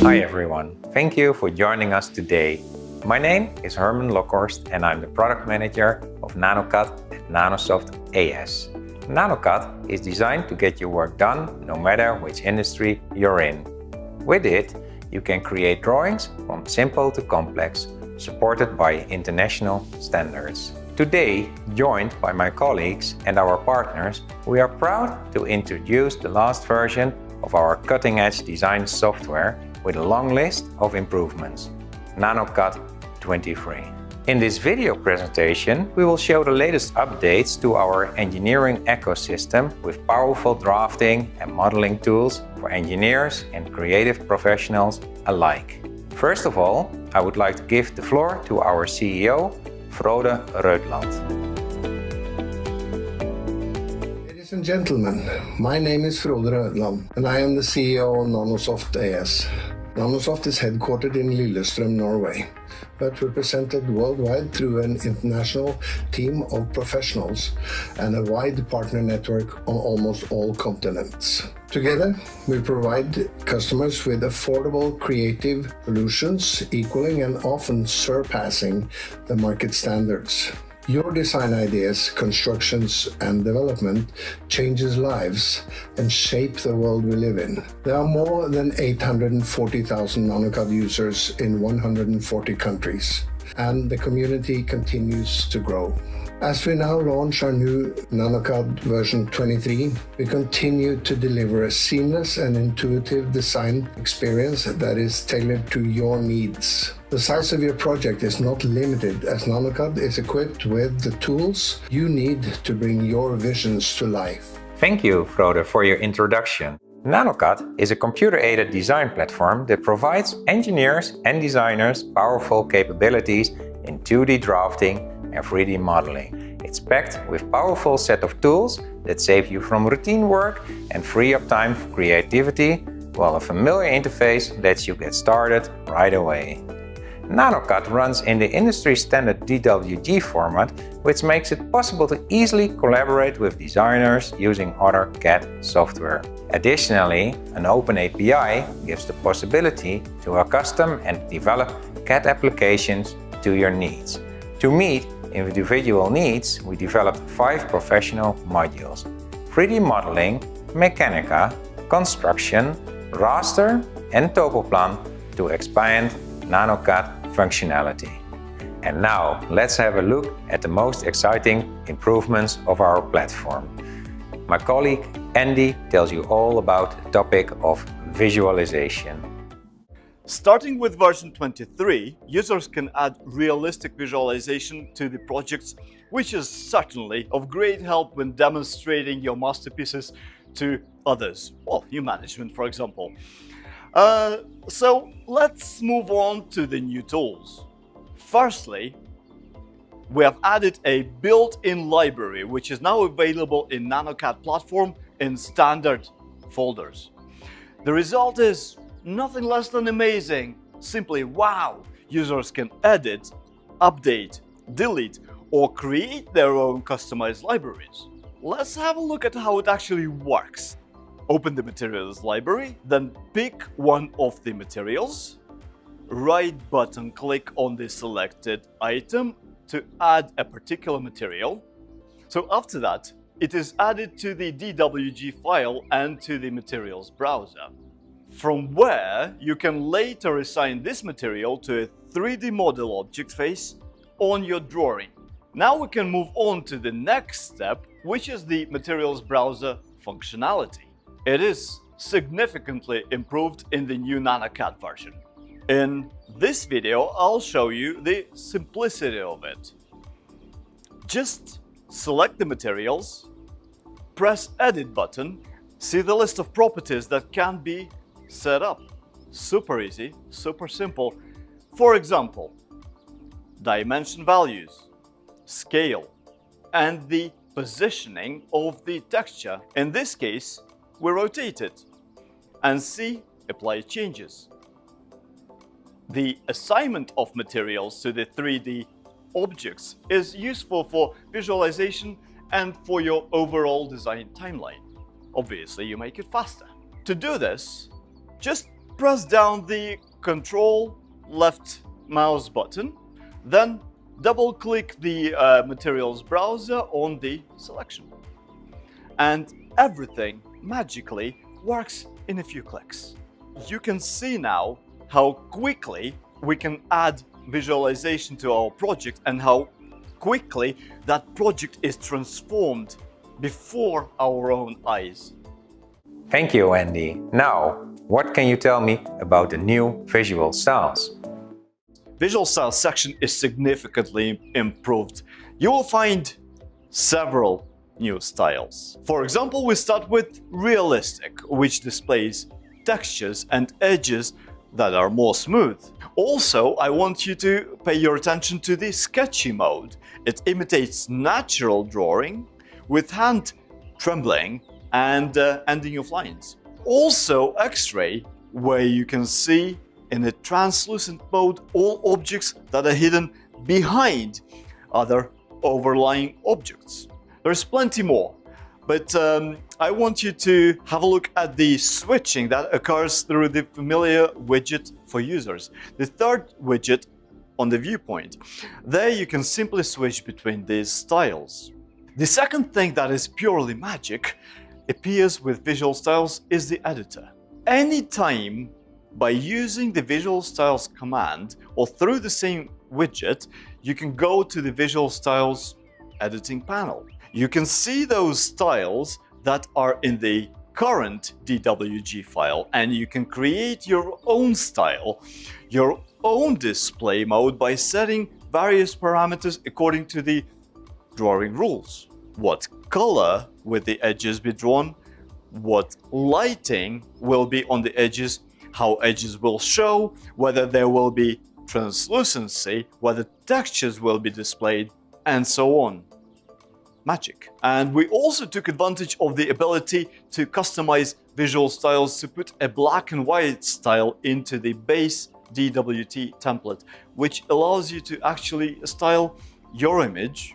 Hi everyone, thank you for joining us today. My name is Herman Lokhorst and I'm the product manager of nanoCAD at Nanosoft AS. nanoCAD is designed to get your work done no matter which industry you're in. With it, you can create drawings from simple to complex, supported by international standards. Today, joined by my colleagues and our partners, we are proud to introduce the last version of our cutting-edge design software with a long list of improvements, nanoCAD 23. In this video presentation, we will show the latest updates to our engineering ecosystem with powerful drafting and modeling tools for engineers and creative professionals alike. First of all, I would like to give the floor to our CEO, Frode Rødland. Ladies and gentlemen, my name is Frode Rødland and I am the CEO of Nanosoft AS. Nanosoft is headquartered in Lillestrøm, Norway, but represented worldwide through an international team of professionals and a wide partner network on almost all continents. Together, we provide customers with affordable, creative solutions equaling and often surpassing the market standards. Your design ideas, constructions, and development changes lives and shape the world we live in. There are more than 840,000 nanoCAD users in 140 countries, and the community continues to grow. As we now launch our new nanoCAD version 23, we continue to deliver a seamless and intuitive design experience that is tailored to your needs. The size of your project is not limited, as nanoCAD is equipped with the tools you need to bring your visions to life. Thank you, Frode, for your introduction. nanoCAD is a computer-aided design platform that provides engineers and designers powerful capabilities in 2D drafting and 3D modeling. It's packed with a powerful set of tools that save you from routine work and free up time for creativity, while a familiar interface lets you get started right away. nanoCAD runs in the industry standard DWG format, which makes it possible to easily collaborate with designers using other CAD software. Additionally, an open API gives the possibility to custom and develop CAD applications to your needs. To meet individual needs, we developed 5 professional modules: 3D modeling, Mechanica, construction, raster, and topoplan to expand nanoCAD functionality. And now, let's have a look at the most exciting improvements of our platform. My colleague Andy tells you all about the topic of visualization. Starting with version 23, users can add realistic visualization to the projects, which is certainly of great help when demonstrating your masterpieces to others, well, your management, for example. So let's move on to the new tools. Firstly, we have added a built-in library, which is now available in nanoCAD platform in standard folders. The result is nothing less than amazing. Simply wow! Users can edit, update, delete, or create their own customized libraries. Let's have a look at how it actually works. Open the materials library, then pick one of the materials. Right button click on the selected item to add a particular material. So after that, it is added to the DWG file and to the materials browser, from where you can later assign this material to a 3D model object face on your drawing. Now we can move on to the next step, which is the materials browser functionality. It is significantly improved in the new nanoCAD version. In this video, I'll show you the simplicity of it. Just select the materials, press Edit button, see the list of properties that can be set up. Super easy, super simple. For example, dimension values, scale, and the positioning of the texture. In this case, we rotate it and see Apply Changes. The assignment of materials to the 3D objects is useful for visualization and for your overall design timeline. Obviously, you make it faster. To do this, just press down the Control left mouse button, then double-click the materials browser on the selection. And everything magically works in a few clicks. You can see now how quickly we can add visualization to our project and how quickly that project is transformed before our own eyes. Thank you, Andy. Now, what can you tell me about the new visual styles? Visual Styles section is significantly improved. You will find several new styles. For example, we start with Realistic, which displays textures and edges that are more smooth. Also, I want you to pay your attention to the Sketchy mode. It imitates natural drawing with hand trembling and ending of lines. Also, X-ray, where you can see in a translucent mode all objects that are hidden behind other overlying objects. There's plenty more, but I want you to have a look at the switching that occurs through the familiar widget for users. The third widget on the viewpoint. There you can simply switch between these styles. The second thing that is purely magic appears with Visual Styles is the editor. Anytime by using the Visual Styles command or through the same widget, you can go to the Visual Styles editing panel. You can see those styles that are in the current DWG file, and you can create your own style, your own display mode by setting various parameters according to the drawing rules. What color will the edges be drawn, what lighting will be on the edges, how edges will show, whether there will be translucency, whether textures will be displayed, and so on. Magic. And we also took advantage of the ability to customize Visual Styles to put a black and white style into the base DWT template, which allows you to actually style your image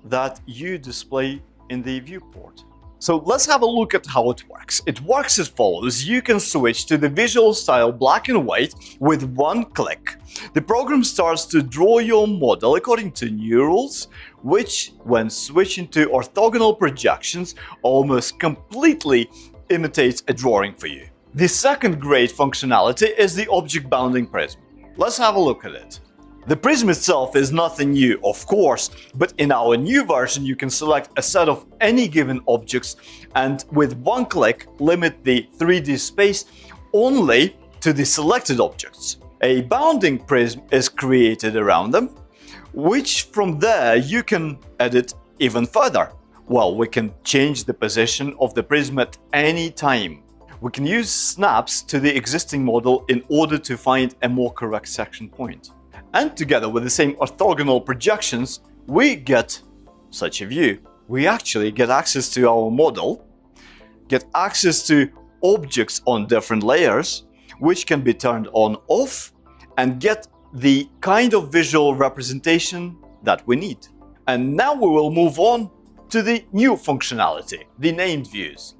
that you display in the viewport. So let's have a look at how it works. It works as follows. You can switch to the visual style black and white with one click. The program starts to draw your model according to new rules, which, when switching to orthogonal projections, almost completely imitates a drawing for you. The second great functionality is the object bounding prism. Let's have a look at it. The prism itself is nothing new, of course, but in our new version you can select a set of any given objects and with one click limit the 3D space only to the selected objects. A bounding prism is created around them, which from there you can edit even further. Well, we can change the position of the prism at any time. We can use snaps to the existing model in order to find a more correct section point. And together with the same orthogonal projections, we get such a view. We actually get access to our model, get access to objects on different layers, which can be turned on off, and get the kind of visual representation that we need. And now we will move on to the new functionality, the named views.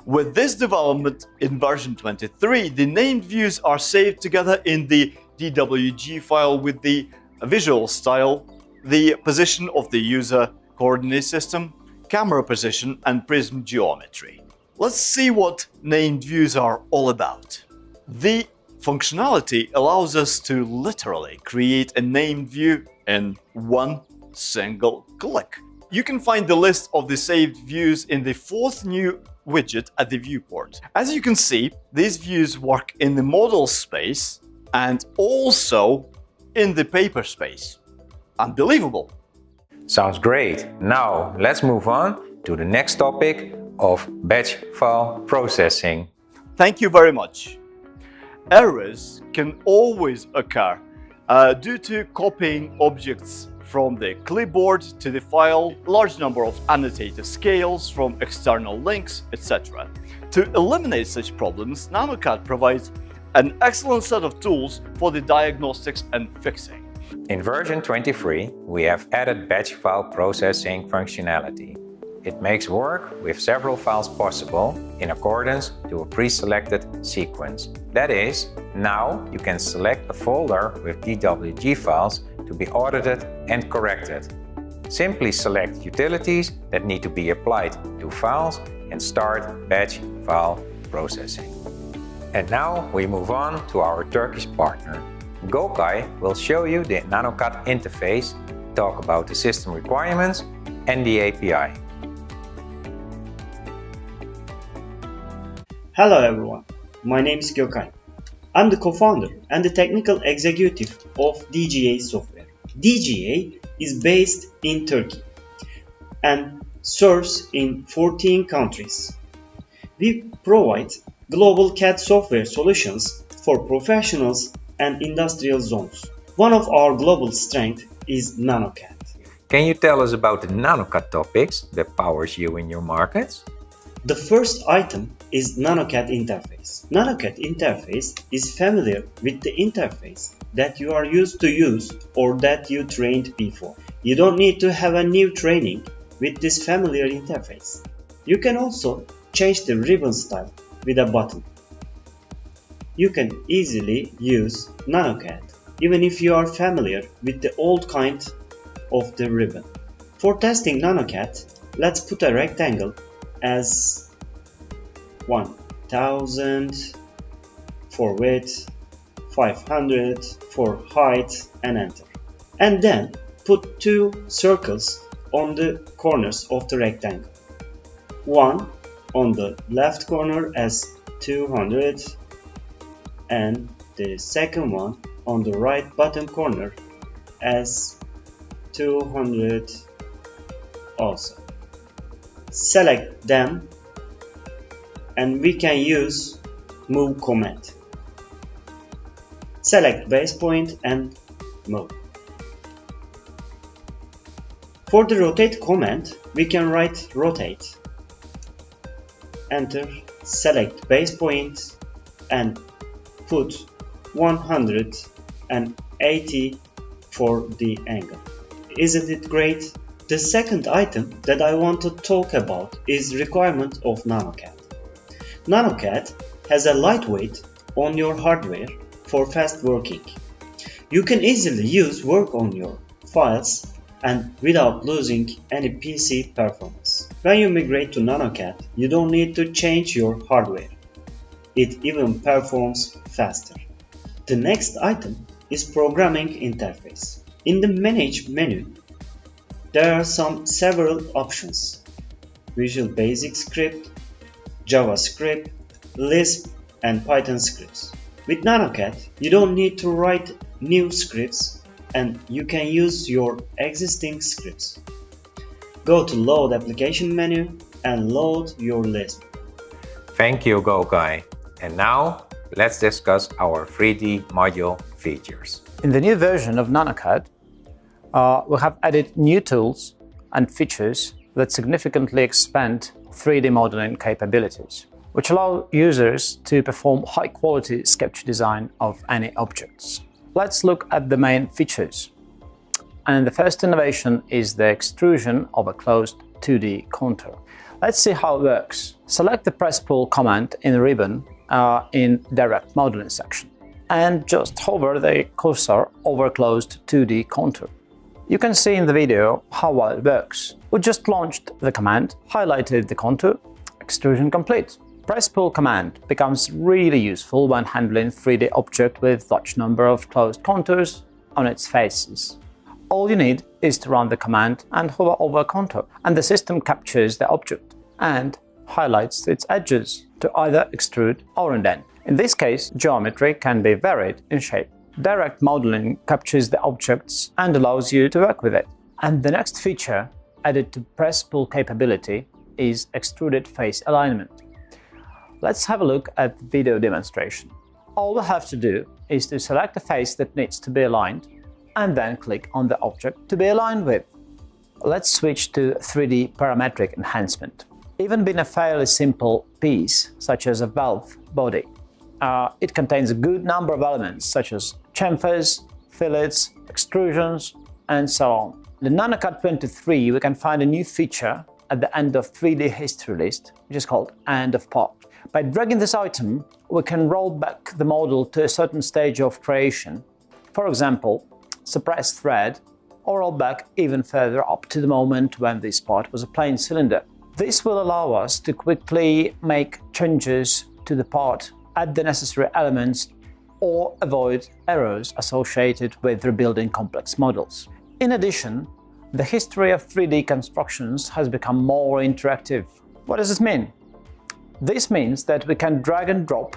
With this development in version 23, the named views are saved together in the DWG file with the visual style, the position of the user coordinate system, camera position, and prism geometry. Let's see what named views are all about. The functionality allows us to literally create a named view in one single click. You can find the list of the saved views in the fourth new widget at the viewport. As you can see, these views work in the model space and also in the paper space. Unbelievable! Sounds great. Now let's move on to the next topic of batch file processing. Thank you very much. Errors can always occur due to copying objects from the clipboard to the file, large number of annotated scales from external links, etc. To eliminate such problems, nanoCAD provides an excellent set of tools for the diagnostics and fixing. In version 23, we have added batch file processing functionality. It makes work with several files possible in accordance to a pre-selected sequence. That is, now you can select a folder with DWG files to be audited and corrected. Simply select utilities that need to be applied to files and start batch file processing. And now we move on to our Turkish partner. Gökay will show you the nanoCAD interface, talk about the system requirements and the API. Hello everyone, my name is Gökay. I'm the co-founder and the technical executive of DGA Software. DGA is based in Turkey and serves in 14 countries. We provide global CAD software solutions for professionals and industrial zones. One of our global strengths is nanoCAD. Can you tell us about the nanoCAD topics that powers you in your markets? The first item is nanoCAD interface. nanoCAD interface is familiar with the interface that you are used to use or that you trained before. You don't need to have a new training with this familiar interface. You can also change the ribbon style with a button. You can easily use nanoCAD even if you are familiar with the old kind of the ribbon. For testing nanoCAD, let's put a rectangle as 1000 for width, 500 for height and enter. And then put two circles on the corners of the rectangle. One on the left corner as 200 and the second one on the right bottom corner as 200 also. Select them and we can use move command. Select base point and move. For the rotate command, we can write rotate. Enter, select base point and put 180 for the angle. Isn't it great? The second item that I want to talk about is requirement of nanoCAD. nanoCAD has a lightweight on your hardware for fast working. You can easily use work on your files and without losing any PC performance. When you migrate to nanoCAD, you don't need to change your hardware. It even performs faster. The next item is programming interface. In the Manage menu, there are several options: Visual Basic Script, JavaScript, Lisp, and Python scripts. With nanoCAD, you don't need to write new scripts and you can use your existing scripts. Go to Load Application menu and load your Lisp. Thank you, Gökay. And now, let's discuss our 3D module features. In the new version of nanoCAD, we have added new tools and features that significantly expand 3D modeling capabilities, which allow users to perform high-quality sketch design of any objects. Let's look at the main features. And the first innovation is the extrusion of a closed 2D contour. Let's see how it works. Select the Press Pull command in the ribbon in Direct Modeling section and just hover the cursor over closed 2D contour. You can see in the video how well it works. We just launched the command, highlighted the contour, extrusion complete. Press Pull command becomes really useful when handling 3D object with large number of closed contours on its faces. All you need is to run the command and hover over contour, and the system captures the object and highlights its edges to either extrude or indent. In this case, geometry can be varied in shape. Direct modeling captures the objects and allows you to work with it. And the next feature added to Press Pull capability is extruded face alignment. Let's have a look at the video demonstration. All we have to do is to select a face that needs to be aligned and then click on the object to be aligned with. Let's switch to 3D parametric enhancement. Even being a fairly simple piece, such as a valve body, it contains a good number of elements such as chamfers, fillets, extrusions, and so on. In nanoCAD 23, we can find a new feature at the end of 3D history list, which is called end of part. By dragging this item, we can roll back the model to a certain stage of creation, for example, suppress thread, or roll back even further up to the moment when this part was a plain cylinder. This will allow us to quickly make changes to the part, add the necessary elements, or avoid errors associated with rebuilding complex models. In addition, the history of 3D constructions has become more interactive. What does this mean? This means that we can drag and drop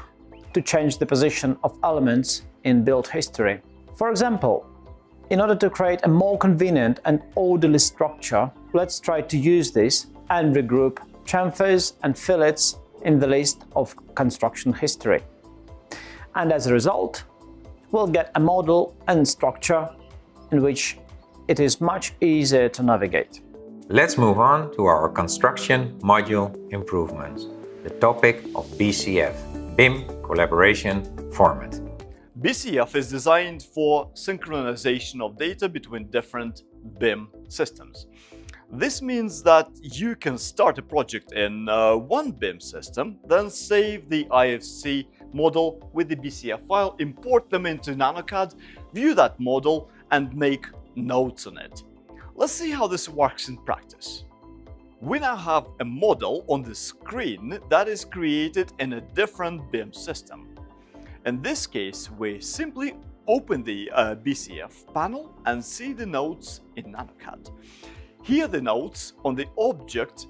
to change the position of elements in build history. For example, in order to create a more convenient and orderly structure, let's try to use this and regroup chamfers and fillets in the list of construction history. And as a result, we'll get a model and structure in which it is much easier to navigate. Let's move on to our construction module improvements, the topic of BCF, BIM Collaboration Format. BCF is designed for synchronization of data between different BIM systems. This means that you can start a project in one BIM system, then save the IFC model with the BCF file, import them into nanoCAD, view that model, and make notes on it. Let's see how this works in practice. We now have a model on the screen that is created in a different BIM system. In this case, we simply open the BCF panel and see the notes in nanoCAD. Here the notes on the object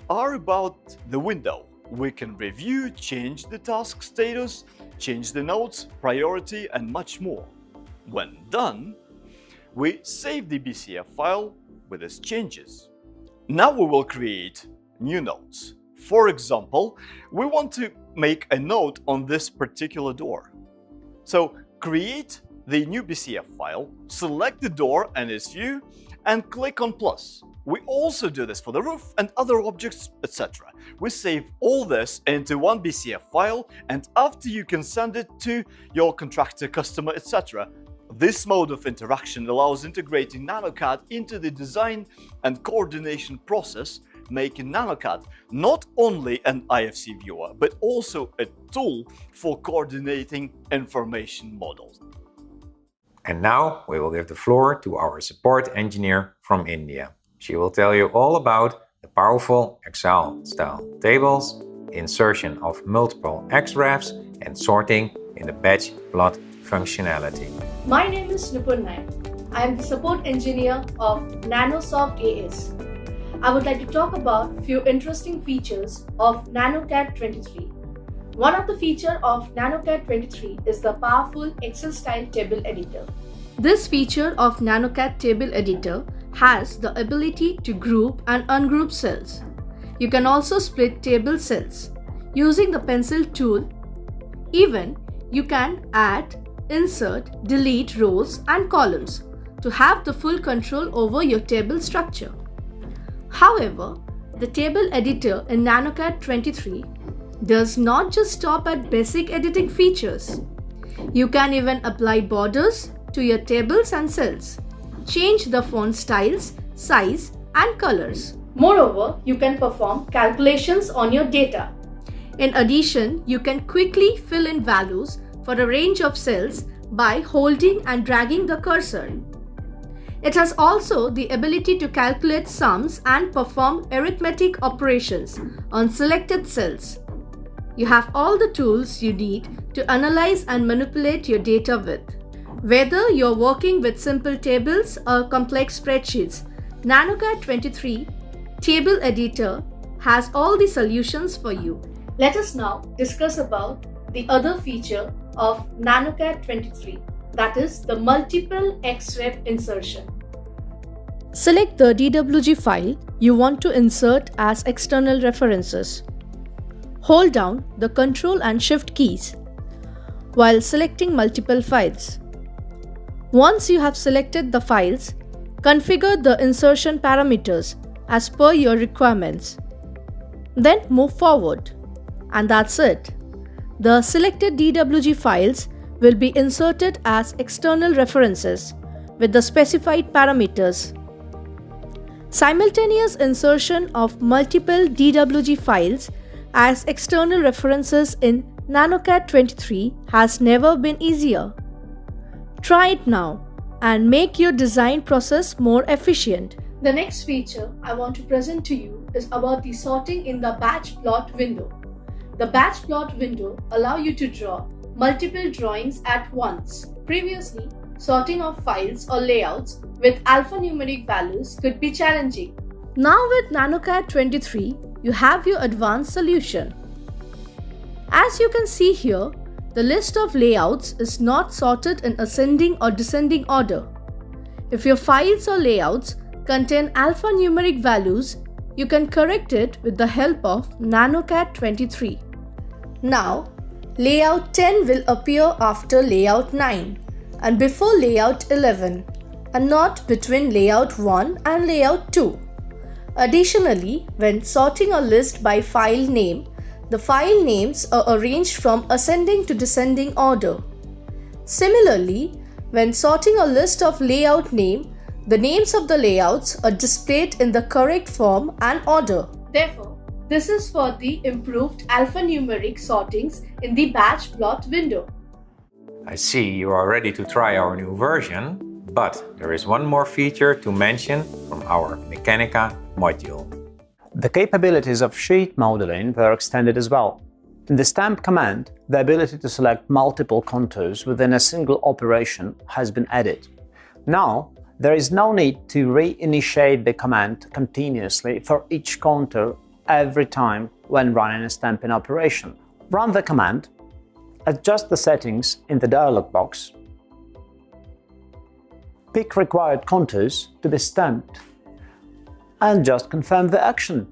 are about the window. We can review, change the task status, change the notes, priority, and much more. When done, we save the BCF file with its changes. Now we will create new notes. For example, we want to make a note on this particular door. So create the new BCF file, select the door and its view, and click on plus. We also do this for the roof and other objects, etc. We save all this into one BCF file, and after you can send it to your contractor, customer, etc. This mode of interaction allows integrating nanoCAD into the design and coordination process, making nanoCAD not only an IFC viewer, but also a tool for coordinating information models. And now we will give the floor to our support engineer from India. She will tell you all about the powerful Excel-style tables, insertion of multiple XREFs, and sorting in the batch plot functionality. My name is Nipun Naik. I am the support engineer of nanoSoft AS. I would like to talk about a few interesting features of nanoCAD 23. One of the features of nanoCAD 23 is the powerful Excel-style table editor. This feature of nanoCAD table editor has the ability to group and ungroup cells. You can also split table cells using the pencil tool. Even you can add, insert, delete rows and columns to have the full control over your table structure. However, the table editor in nanoCAD 23 does not just stop at basic editing features. You can even apply borders to your tables and cells, change the font styles, size, and colors. Moreover, you can perform calculations on your data. In addition, you can quickly fill in values for a range of cells by holding and dragging the cursor. It has also the ability to calculate sums and perform arithmetic operations on selected cells. You have all the tools you need to analyze and manipulate your data with. Whether you're working with simple tables or complex spreadsheets, nanoCAD 23 Table Editor has all the solutions for you. Let us now discuss about the other feature of nanoCAD 23, that is the multiple XREF insertion. Select the DWG file you want to insert as external references. Hold down the Ctrl and Shift keys while selecting multiple files. Once you have selected the files, configure the insertion parameters as per your requirements. Then move forward. And that's it. The selected DWG files will be inserted as external references with the specified parameters. Simultaneous insertion of multiple DWG files as external references in nanoCAD 23 has never been easier. Try it now and make your design process more efficient. The next feature I want to present to you is about the sorting in the batch plot window. The batch plot window allows you to draw multiple drawings at once. Previously, sorting of files or layouts with alphanumeric values could be challenging. Now with nanoCAD 23, you have your advanced solution. As you can see here, the list of layouts is not sorted in ascending or descending order. If your files or layouts contain alphanumeric values, you can correct it with the help of nanoCAD 23. Now, layout 10 will appear after layout 9 and before layout 11, and not between layout 1 and layout 2. Additionally, when sorting a list by file name, the file names are arranged from ascending to descending order. Similarly, when sorting a list of layout name, the names of the layouts are displayed in the correct form and order. Therefore, this is for the improved alphanumeric sortings in the batch plot window. I see you are ready to try our new version, but there is one more feature to mention from our Mechanica module. The capabilities of sheet modeling were extended as well. In the stamp command, the ability to select multiple contours within a single operation has been added. Now, there is no need to reinitiate the command continuously for each contour every time when running a stamping operation. Run the command, adjust the settings in the dialog box, pick required contours to be stamped, and just confirm the action.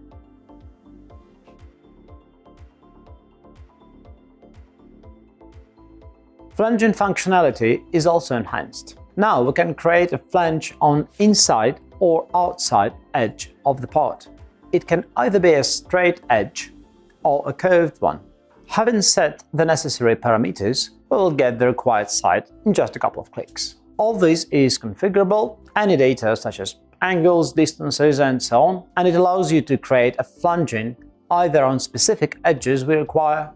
Flanging functionality is also enhanced. Now we can create a flange on inside or outside edge of the part. It can either be a straight edge or a curved one. Having set the necessary parameters, we will get the required side in just a couple of clicks. All this is configurable, any data such as angles, distances and so on, and it allows you to create a flanging either on specific edges we require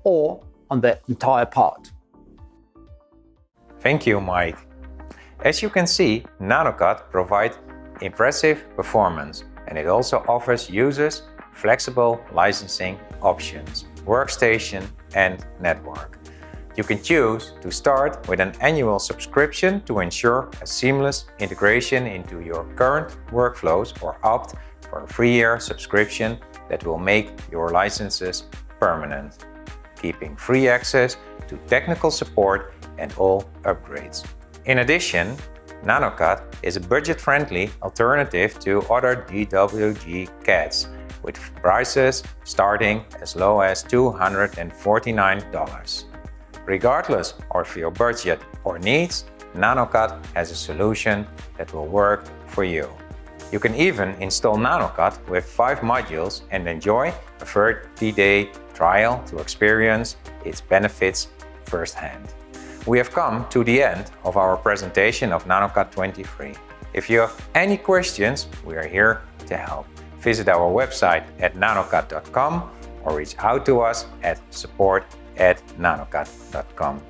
or on the entire part. Thank you, Mike. As you can see, nanoCAD provides impressive performance, and it also offers users flexible licensing options, workstation and network. You can choose to start with an annual subscription to ensure a seamless integration into your current workflows, or opt for a 3-year subscription that will make your licenses permanent, keeping free access to technical support and all upgrades. In addition, nanoCAD is a budget-friendly alternative to other DWG CADs, with prices starting as low as $249. Regardless of your budget or needs, nanoCAD has a solution that will work for you. You can even install nanoCAD with 5 modules and enjoy a 30-day trial to experience its benefits firsthand. We have come to the end of our presentation of nanoCAD 23. If you have any questions, we are here to help. Visit our website at nanocad.com or reach out to us at support@nanocad.com.